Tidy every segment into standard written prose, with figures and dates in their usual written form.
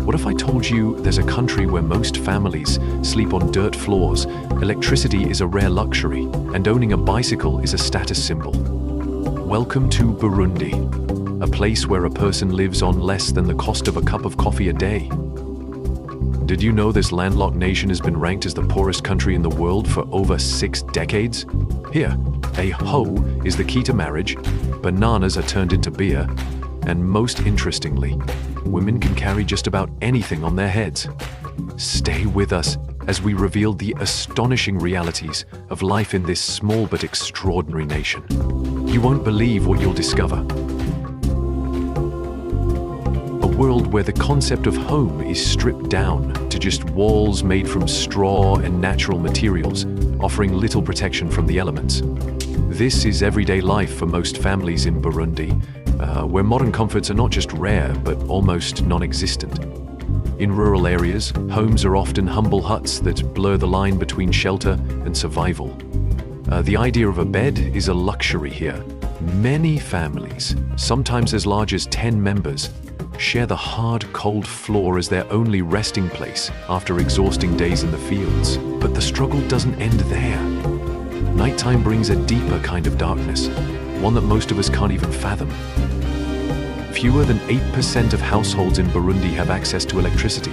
What if I told you there's a country where most families sleep on dirt floors, electricity is a rare luxury, and owning a bicycle is a status symbol? Welcome to Burundi, a place where a person lives on less than the cost of a cup of coffee a day. Did you know this landlocked nation has been ranked as the poorest country in the world for over 6 decades? Here, a hoe is the key to marriage, bananas are turned into beer, and most interestingly, women can carry just about anything on their heads. Stay with us as we reveal the astonishing realities of life in this small but extraordinary nation. You won't believe what you'll discover. A world where the concept of home is stripped down to just walls made from straw and natural materials, offering little protection from the elements. This is everyday life for most families in Burundi, where modern comforts are not just rare, but almost non-existent. In rural areas, homes are often humble huts that blur the line between shelter and survival. The idea of a bed is a luxury here. Many families, sometimes as large as 10 members, share the hard, cold floor as their only resting place after exhausting days in the fields. But the struggle doesn't end there. Nighttime brings a deeper kind of darkness, one that most of us can't even fathom. Fewer than 8% of households in Burundi have access to electricity.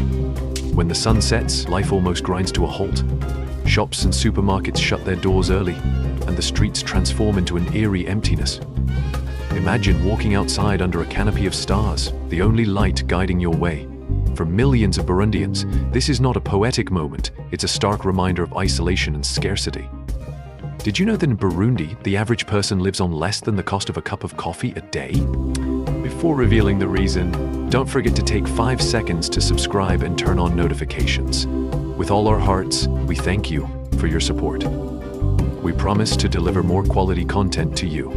When the sun sets, life almost grinds to a halt. Shops and supermarkets shut their doors early, and the streets transform into an eerie emptiness. Imagine walking outside under a canopy of stars, the only light guiding your way. For millions of Burundians, this is not a poetic moment, it's a stark reminder of isolation and scarcity. Did you know that in Burundi, the average person lives on less than the cost of a cup of coffee a day? Before revealing the reason, don't forget to take 5 seconds to subscribe and turn on notifications. With all our hearts, we thank you for your support. We promise to deliver more quality content to you.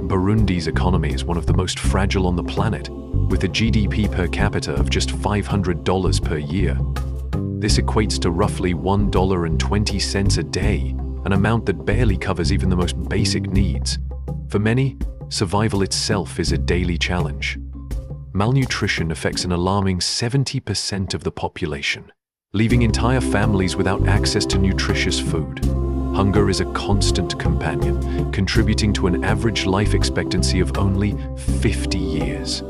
Burundi's economy is one of the most fragile on the planet, with a GDP per capita of just $500 per year. This equates to roughly $1.20 a day, an amount that barely covers even the most basic needs. For many, survival itself is a daily challenge. Malnutrition affects an alarming 70% of the population, leaving entire families without access to nutritious food. Hunger is a constant companion, contributing to an average life expectancy of only 50 years.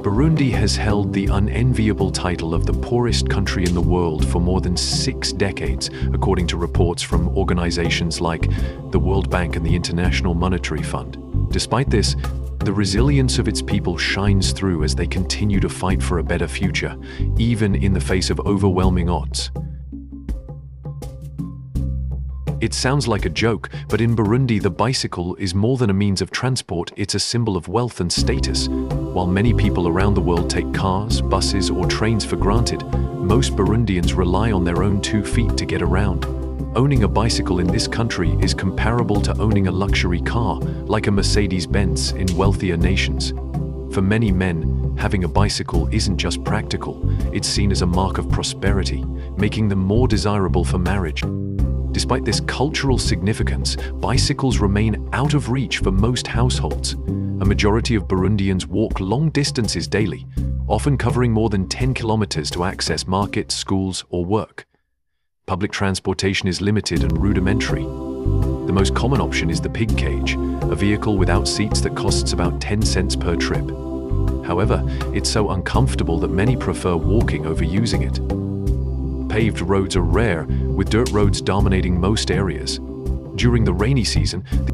Burundi has held the unenviable title of the poorest country in the world for more than 6 decades, according to reports from organizations like the World Bank and the International Monetary Fund. Despite this, the resilience of its people shines through as they continue to fight for a better future, even in the face of overwhelming odds. It sounds like a joke, but in Burundi, the bicycle is more than a means of transport, it's a symbol of wealth and status. While many people around the world take cars, buses, or trains for granted, most Burundians rely on their own 2 feet to get around. Owning a bicycle in this country is comparable to owning a luxury car, like a Mercedes-Benz in wealthier nations. For many men, having a bicycle isn't just practical, it's seen as a mark of prosperity, making them more desirable for marriage. Despite this cultural significance, bicycles remain out of reach for most households. A majority of Burundians walk long distances daily, often covering more than 10 kilometers to access markets, schools, or work. Public transportation is limited and rudimentary. The most common option is the pig cage, a vehicle without seats that costs about 10 cents per trip. However, it's so uncomfortable that many prefer walking over using it. Paved roads are rare, with dirt roads dominating most areas. During the rainy season,